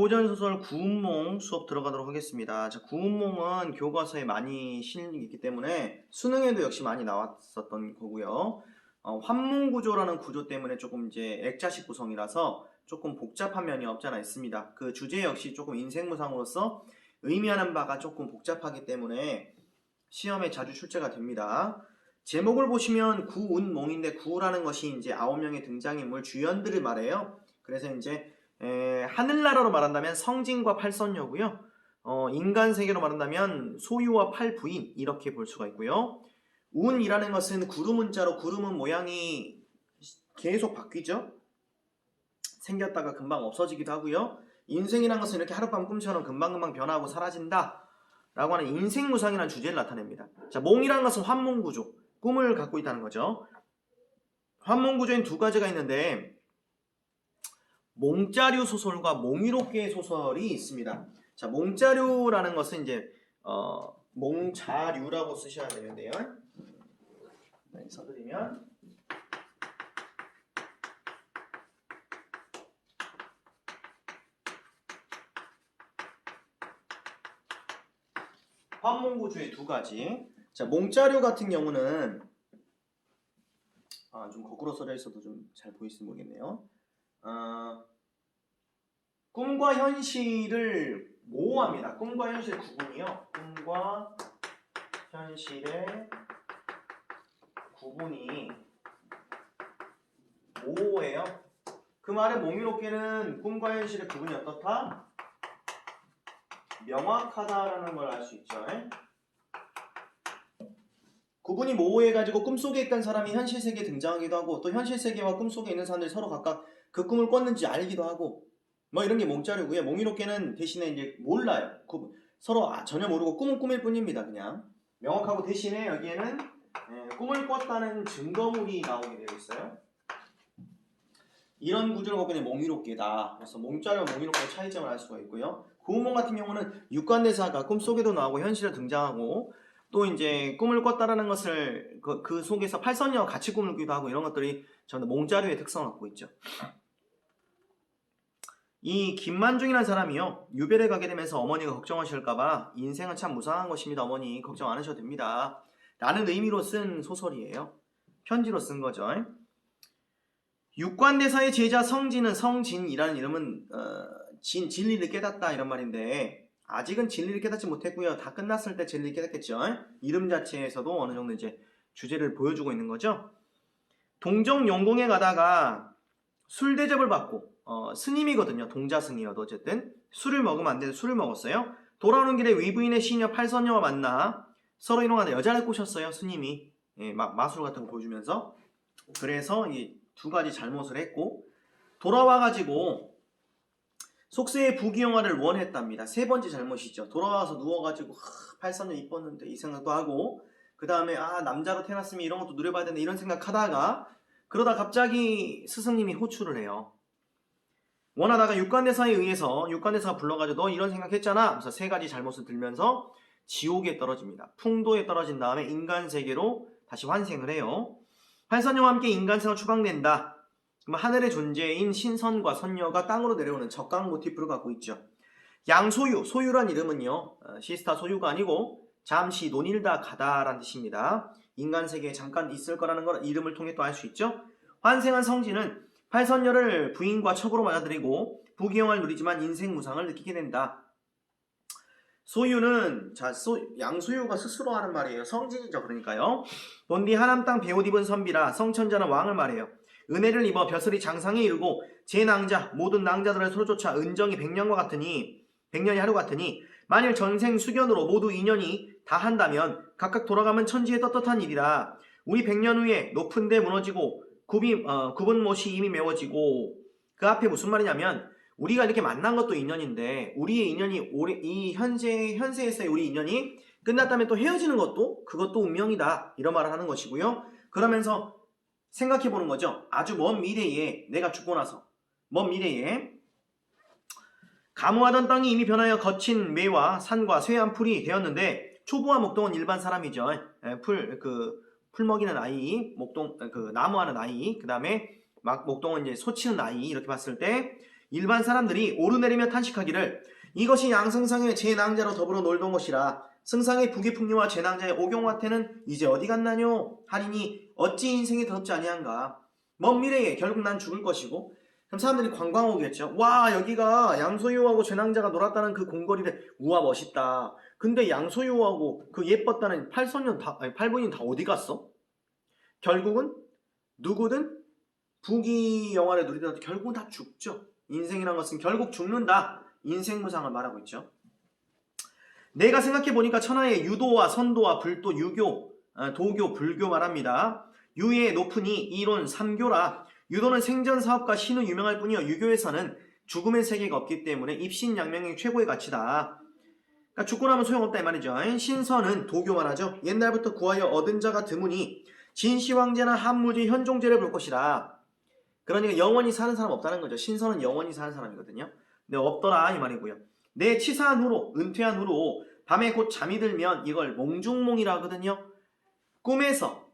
고전소설 구운몽 수업 들어가도록 하겠습니다. 자, 구운몽은 교과서에 많이 실리기 때문에 수능에도 역시 많이 나왔었던 거고요. 환몽구조라는 구조 때문에 조금 이제 액자식 구성이라서 조금 복잡한 면이 없잖아 있습니다. 그 주제 역시 조금 인생무상으로서 의미하는 바가 조금 복잡하기 때문에 시험에 자주 출제가 됩니다. 제목을 보시면 구운몽인데 구라는 것이 이제 9명의 등장인물 주연들을 말해요. 그래서 이제 하늘나라로 말한다면 성진과 팔선녀고요. 인간 세계로 말한다면 소유와 팔부인 이렇게 볼 수가 있고요. 운이라는 것은 구름 문자로 구름은 모양이 계속 바뀌죠. 생겼다가 금방 없어지기도 하고요. 인생이라는 것은 이렇게 하룻밤 꿈처럼 금방금방 변하고 사라진다 라고 하는 인생무상이라는 주제를 나타냅니다. 자, 몽이라는 것은 환몽구조, 꿈을 갖고 있다는 거죠. 환몽구조엔 두 가지가 있는데 몽자류 소설과 몽유롭게 소설이 있습니다. 자, 몽자류라는 것은 이제 몽자류라고 쓰셔야 되는데요. 써드리면 환몽구조의 두 가지. 자, 몽자류 같은 경우는 좀 거꾸로 써져 있어도 좀 잘 보이시면 모르겠네요. 꿈과 현실을 모호합니다. 꿈과 현실 구분이요. 꿈과 현실의 구분이 모호해요. 그 말은 몽유롭게는 꿈과 현실의 구분이 어떻다? 명확하다라는 걸 알 수 있죠. 구분이 모호해가지고 꿈속에 있던 사람이 현실 세계에 등장하기도 하고 또 현실 세계와 꿈속에 있는 사람들이 서로 각각 그 꿈을 꿨는지 알기도 하고 뭐 이런 게 몽자류고요. 몽유롭게는 대신에 이제 몰라요. 서로 전혀 모르고 꿈은 꿈일 뿐입니다. 그냥 명확하고 대신에 여기에는 꿈을 꿨다는 증거물이 나오게 되어 있어요. 이런 구조를 보면 몽유롭게다. 그래서 몽자류와 몽유롭게의 차이점을 알 수가 있고요. 구운몽 같은 경우는 육관대사가 꿈속에도 나오고 현실에 등장하고 또 이제 꿈을 꿨다라는 것을 그 속에서 팔선녀와 같이 꿈을 꾸기도 하고 이런 것들이 전부 몽자류의 특성을 갖고 있죠. 이 김만중이라는 사람이요. 유배를 가게 되면서 어머니가 걱정하실까봐 인생은 참 무상한 것입니다. 어머니 걱정 안 하셔도 됩니다. 라는 의미로 쓴 소설이에요. 편지로 쓴 거죠. 육관대사의 제자 성진이라는 이름은 진리를 깨닫다 이런 말인데 아직은 진리를 깨닫지 못했고요. 다 끝났을 때 진리를 깨닫겠죠. 이름 자체에서도 어느 정도 이제 주제를 보여주고 있는 거죠. 동정 용궁에 가다가 술 대접을 받고 스님이거든요. 동자승이어도 어쨌든 술을 먹으면 안 되는데 술을 먹었어요. 돌아오는 길에 위부인의 시녀 팔선녀와 만나 서로 이동하다 여자를 꼬셨어요. 스님이 마술 같은 거 보여주면서. 그래서 이 두 가지 잘못을 했고 돌아와가지고 속세의 부귀영화를 원했답니다. 세 번째 잘못이죠. 돌아와서 누워가지고 팔선녀 이뻤는데 이 생각도 하고 그 다음에 남자로 태어났으면 이런 것도 누려봐야 되는데 이런 생각하다가 그러다 갑자기 스승님이 호출을 해요. 원하다가 육관대사에 의해서 육관대사가 불러가지고 너 이런 생각했잖아. 그래서 세 가지 잘못을 들면서 지옥에 떨어집니다. 풍도에 떨어진 다음에 인간세계로 다시 환생을 해요. 팔선녀와 함께 인간생을 추방된다. 하늘의 존재인 신선과 선녀가 땅으로 내려오는 적강 모티프를 갖고 있죠. 양소유, 소유란 이름은요. 시스타 소유가 아니고 잠시 논일다 가다라는 뜻입니다. 인간세계에 잠깐 있을 거라는 걸 이름을 통해 또 알 수 있죠. 환생한 성진은 팔선녀를 부인과 척으로 맞아들이고 부귀영화를 누리지만 인생 무상을 느끼게 된다. 소유는 양소유가 스스로 하는 말이에요. 성진이죠. 그러니까요. 본디 하남 땅 베옷 입은 선비라 성천자는 왕을 말해요. 은혜를 입어 벼슬이 장상에 이르고 제 낭자 모든 낭자들을 서로 쫓아 은정이 100년이 하루 같으니 만일 전생 수견으로 모두 인연이 다 한다면 각각 돌아가면 천지의 떳떳한 일이라. 우리 100년 후에 높은 데 무너지고 굽은 못이 이미 메워지고 그 앞에 무슨 말이냐면 우리가 이렇게 만난 것도 인연인데 우리의 인연이 이 현세에서의 우리 인연이 끝났다면 또 헤어지는 것도 그것도 운명이다 이런 말을 하는 것이고요. 그러면서 생각해보는 거죠. 아주 먼 미래에 내가 죽고 나서 먼 미래에 가무하던 땅이 이미 변하여 거친 매와 산과 쇠한 풀이 되었는데 초보와 목동은 일반 사람이죠. 풀 먹이는 아이, 나무하는 아이, 그 다음에 목동은 이제 소 치는 아이 이렇게 봤을 때 일반 사람들이 오르내리며 탄식하기를 이것이 양승상의 제낭자로 더불어 놀던 것이라 승상의 부귀풍류와 제낭자의 오경화태는 이제 어디 갔나뇨 하리니 어찌 인생이 더럽지 아니한가. 먼 미래에 결국 난 죽을 것이고. 그럼 사람들이 관광 오겠죠. 와, 여기가 양소유하고 제낭자가 놀았다는 그 공거리를, 우와 멋있다. 근데 양소유하고 그 예뻤다는 팔분이 다 어디 갔어? 결국은 누구든 부귀 영화를 누리더라도 결국은 다 죽죠. 인생이란 것은 결국 죽는다. 인생무상을 말하고 있죠. 내가 생각해보니까 천하의 유도와 선도와 불도, 유교, 도교, 불교 말합니다. 유의 높으니 이론 삼교라. 유도는 생전사업과 신은 유명할 뿐이요 유교에서는 죽음의 세계가 없기 때문에 입신양명이 최고의 가치다. 그러니까 죽고 나면 소용없다 이 말이죠. 신선은 도교 말하죠. 옛날부터 구하여 얻은 자가 드무니 진시황제나 한무지, 현종제를 볼 것이라. 그러니까 영원히 사는 사람 없다는 거죠. 신선은 영원히 사는 사람이거든요. 근데 없더라 이 말이고요. 내 치사한 후로, 은퇴한 후로 밤에 곧 잠이 들면 이걸 몽중몽이라 하거든요. 꿈에서,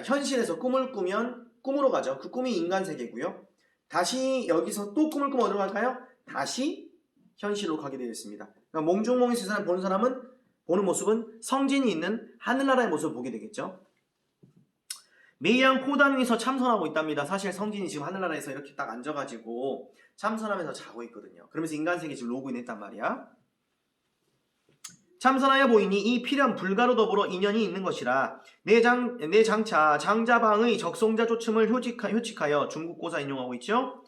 현실에서 꿈을 꾸면 꿈으로 가죠. 그 꿈이 인간 세계고요. 다시 여기서 또 꿈을 꾸면 어디로 갈까요? 다시 현실로 가게 되어 있습니다. 그러니까 몽중몽의 세상을 보는 모습은 성진이 있는 하늘나라의 모습을 보게 되겠죠. 매양 포단 위에서 참선하고 있답니다. 사실 성진이 지금 하늘나라에서 이렇게 딱 앉아가지고 참선하면서 자고 있거든요. 그러면서 인간세계 지금 로그인 했단 말이야. 참선하여 보이니 이 필연 불가로 더불어 인연이 있는 것이라. 내 장차 장자방의 적송자 조춤을 효칙하여 중국고사 인용하고 있죠.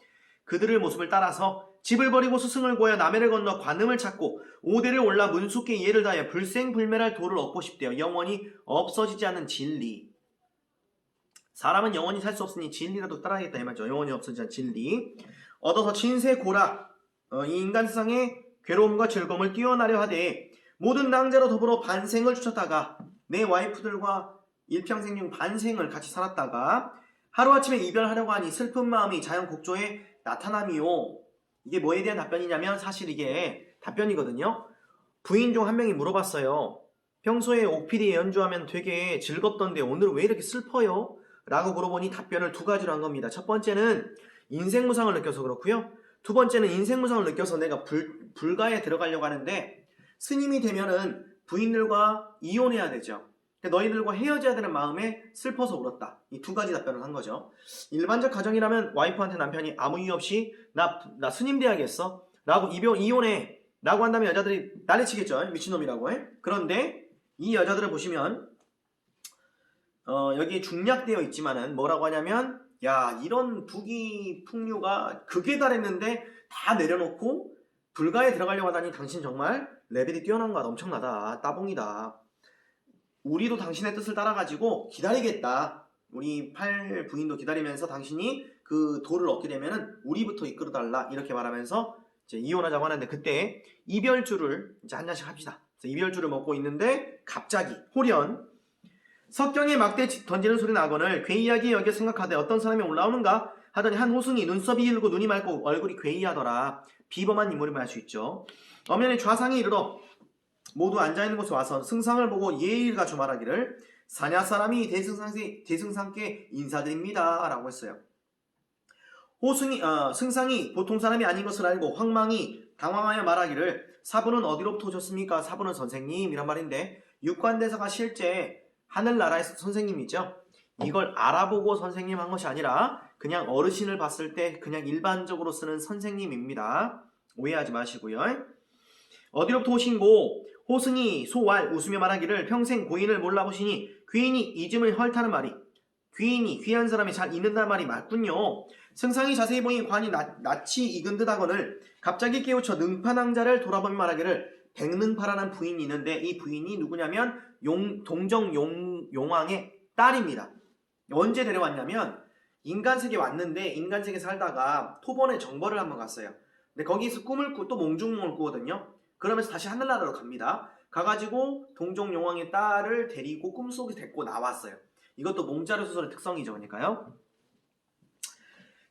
그들의 모습을 따라서 집을 버리고 스승을 구하여 남해를 건너 관음을 찾고 오대를 올라 문숙계 이해를 다하여 불생불멸할 도를 얻고 싶대요. 영원히 없어지지 않는 진리. 사람은 영원히 살 수 없으니 진리라도 따라야겠다 이 말이죠. 영원히 없어지지 않는 진리. 얻어서 진세고라. 이 인간 세상의 괴로움과 즐거움을 뛰어나려 하되 모든 낭자로 더불어 반생을 쫓았다가 내 와이프들과 일평생 중 반생을 같이 살았다가 하루아침에 이별하려고 하니 슬픈 마음이 자연곡조에 나타남이요. 이게 뭐에 대한 답변이냐면 사실 이게 답변이거든요. 부인 중 한 명이 물어봤어요. 평소에 옥피디에 연주하면 되게 즐겁던데 오늘은 왜 이렇게 슬퍼요? 라고 물어보니 답변을 두 가지로 한 겁니다. 첫 번째는 인생무상을 느껴서 그렇고요. 두 번째는 인생무상을 느껴서 내가 불가에 들어가려고 하는데 스님이 되면은 부인들과 이혼해야 되죠. 너희들과 헤어져야 되는 마음에 슬퍼서 울었다. 이 두 가지 답변을 한 거죠. 일반적 가정이라면 와이프한테 남편이 아무 이유 없이 나 스님 돼야겠어 라고 이혼해 라고 한다면 여자들이 난리치겠죠. 미친놈이라고 해. 그런데 이 여자들을 보시면 여기 중략되어 있지만은 뭐라고 하냐면 야 이런 부귀 풍류가 극에 달했는데 다 내려놓고 불가에 들어가려고 하다니 당신 정말 레벨이 뛰어난 것 엄청나다. 따봉이다. 우리도 당신의 뜻을 따라가지고 기다리겠다. 우리 팔 부인도 기다리면서 당신이 그 도를 얻게 되면은 우리부터 이끌어달라. 이렇게 말하면서 이제 이혼하자고 하는데 그때 이별주를 이제 한 잔씩 합시다. 이별주를 먹고 있는데 갑자기 호련 석경에 막대 던지는 소리 나거늘 괴이하게 여겨 생각하되 어떤 사람이 올라오는가 하더니 한 호승이 눈썹이 hir고 눈이 맑고 얼굴이 괴이하더라. 비범한 인물임을 알 수 있죠. 엄연히 좌상이 이르러 모두 앉아있는 곳에 와서 승상을 보고 예의를 갖춰 말하기를 사냐 사람이 대승상께 인사드립니다 라고 했어요. 승상이 보통 사람이 아닌 것을 알고 황망이 당황하여 말하기를 사부는 어디로부터 오셨습니까? 사부는 선생님 이란 말인데 육관대사가 실제 하늘나라에서 선생님이죠. 이걸 알아보고 선생님 한 것이 아니라 그냥 어르신을 봤을 때 그냥 일반적으로 쓰는 선생님입니다. 오해하지 마시고요. 어디로부터 오신고 호승이 소왈 웃으며 말하기를 평생 고인을 몰라보시니 귀인이 잊음을 헐타는 말이 귀인이 귀한 사람이 잘 잊는다는 말이 맞군요. 승상이 자세히 보니 관이 낯이 익은 듯 하거늘 갑자기 깨우쳐 능파낭자를 돌아보며 말하기를 백능파라는 부인이 있는데 이 부인이 누구냐면 동정 용왕의 딸입니다. 언제 데려왔냐면 인간세계에 왔는데 인간세계에 살다가 토번에 정벌을 한번 갔어요. 근데 거기서 꿈을 또 몽중몽을 꾸거든요. 그러면서 다시 하늘나라로 갑니다. 가가지고 동정용왕의 딸을 데리고 꿈속에 데리고 나왔어요. 이것도 몽자르 소설의 특성이죠. 그러니까요.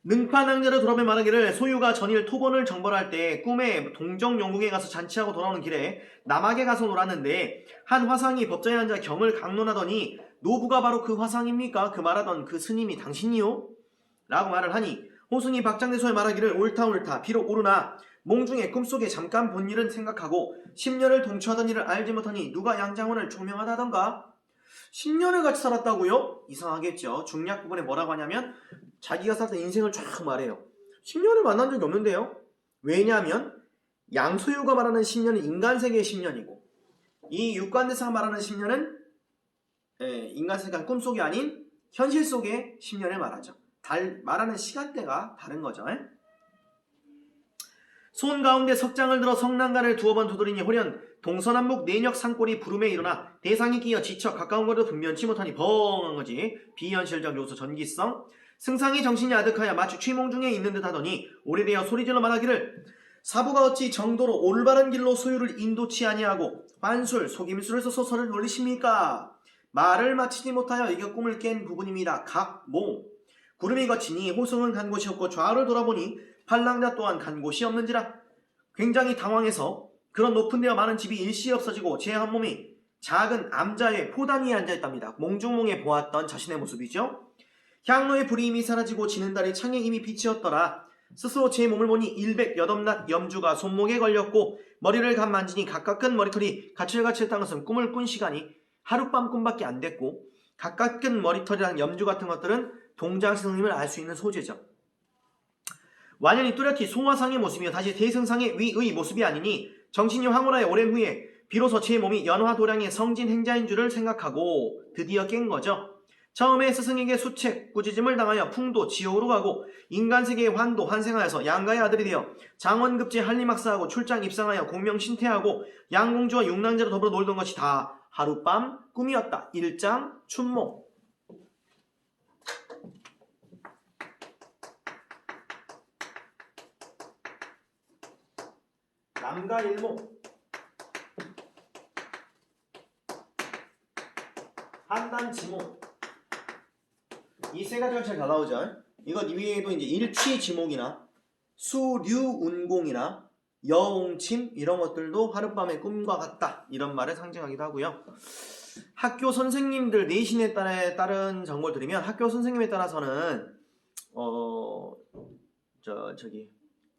능파낭자를 돌아보며 말하기를 소유가 전일 토번을 정벌할 때 꿈에 동정용궁에 가서 잔치하고 돌아오는 길에 남악에 가서 놀았는데 한 화상이 법전에 앉아 경을 강론하더니 노부가 바로 그 화상입니까? 그 말하던 그 스님이 당신이요? 라고 말을 하니 호승이 박장대소의 말하기를 옳다 옳다 비록 옳으나 몽중에 꿈속에 잠깐 본 일은 생각하고 10년을 동처하던 일을 알지 못하니 누가 양장원을 총명하다던가. 10년을 같이 살았다고요? 이상하겠죠. 중략 부분에 뭐라고 하냐면 자기가 살던 인생을 쫙 말해요. 10년을 만난 적이 없는데요. 왜냐하면 양소유가 말하는 10년은 인간세계의 10년이고 이 육관대사가 말하는 10년은 인간세계 꿈속이 아닌 현실 속의 10년을 말하죠. 말하는 시간대가 다른 거죠. 손 가운데 석장을 들어 성난간을 두어 번 두드리니 호련 동서남북 내역 산골이 부름에 일어나 대상이 끼어 지쳐 가까운 거리도 분변치 못하니 벙한 거지. 비현실적 요소 전기성. 승상이 정신이 아득하여 마치 취몽 중에 있는 듯 하더니 오래되어 소리질러 말하기를 사부가 어찌 정도로 올바른 길로 소유를 인도치 아니하고 환술 속임수를 써서 소설을 놀리십니까? 말을 마치지 못하여 이겨 꿈을 깬 부분입니다. 각몽. 구름이 거치니 호승은 간 곳이 없고 좌우를 돌아보니 팔랑자 또한 간 곳이 없는지라 굉장히 당황해서 그런 높은 데와 많은 집이 일시에 없어지고 제 한 몸이 작은 암자의 포단 위에 앉아있답니다. 몽중몽에 보았던 자신의 모습이죠. 향로의 불이 이미 사라지고 지는 달이 창에 이미 비치었더라. 스스로 제 몸을 보니 일백여덟낮 염주가 손목에 걸렸고 머리를 간 만지니 가까운 머리털이 가칠가칠한 것은 꿈을 꾼 시간이 하룻밤 꿈밖에 안 됐고 가까운 머리털이랑 염주 같은 것들은 동장스님을 알 수 있는 소재죠. 완연히 뚜렷이 송화상의 모습이며 다시 대승상의 위의 모습이 아니니 정신이 황홀하여 오랜 후에 비로소 제 몸이 연화도량의 성진 행자인 줄을 생각하고 드디어 깬 거죠. 처음에 스승에게 수책, 꾸짖음을 당하여 풍도, 지옥으로 가고 인간세계의 환도, 환생하여서 양가의 아들이 되어 장원급제 한림학사하고 출장 입상하여 공명신퇴하고 양공주와 육랑제로 더불어 놀던 것이 다 하룻밤 꿈이었다. 일장 춘몽. 남가일몽. 한단지몽. 이 세 가지가 잘 나오죠. 이것 위에도 이제 일취지몽이나 수류운공이나 여옹침 이런 것들도 하룻밤의 꿈과 같다 이런 말을 상징하기도 하고요. 학교 선생님들 내신에 따른 정보를 드리면 학교 선생님에 따라서는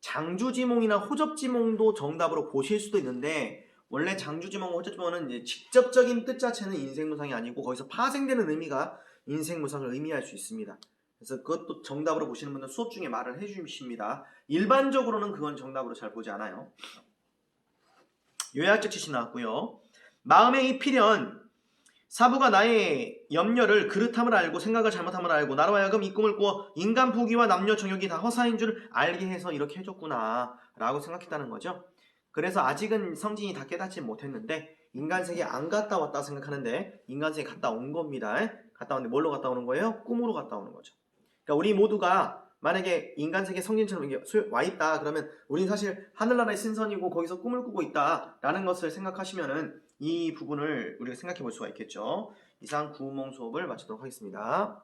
장주지몽이나 호접지몽도 정답으로 보실 수도 있는데 원래 장주지몽과 호접지몽은 이제 직접적인 뜻 자체는 인생무상이 아니고 거기서 파생되는 의미가 인생무상을 의미할 수 있습니다. 그래서 그것도 정답으로 보시는 분들 수업 중에 말을 해주십니다. 일반적으로는 그건 정답으로 잘 보지 않아요. 요약적 지시 나왔고요. 마음에 입히련 사부가 나의 염려를 그릇함을 알고 생각을 잘못함을 알고 나로 하여금 이 꿈을 꾸어 인간 부귀와 남녀 정욕이 다 허사인 줄 알게 해서 이렇게 해줬구나 라고 생각했다는 거죠. 그래서 아직은 성진이 다 깨닫지 못했는데 인간세계 안 갔다 왔다 생각하는데 인간세계 갔다 온 겁니다. 갔다 왔는데 뭘로 갔다 오는 거예요? 꿈으로 갔다 오는 거죠. 그러니까 우리 모두가 만약에 인간세계 성진처럼 와 있다 그러면 우린 사실 하늘나라의 신선이고 거기서 꿈을 꾸고 있다 라는 것을 생각하시면은 이 부분을 우리가 생각해 볼 수가 있겠죠. 이상 구몽 수업을 마치도록 하겠습니다.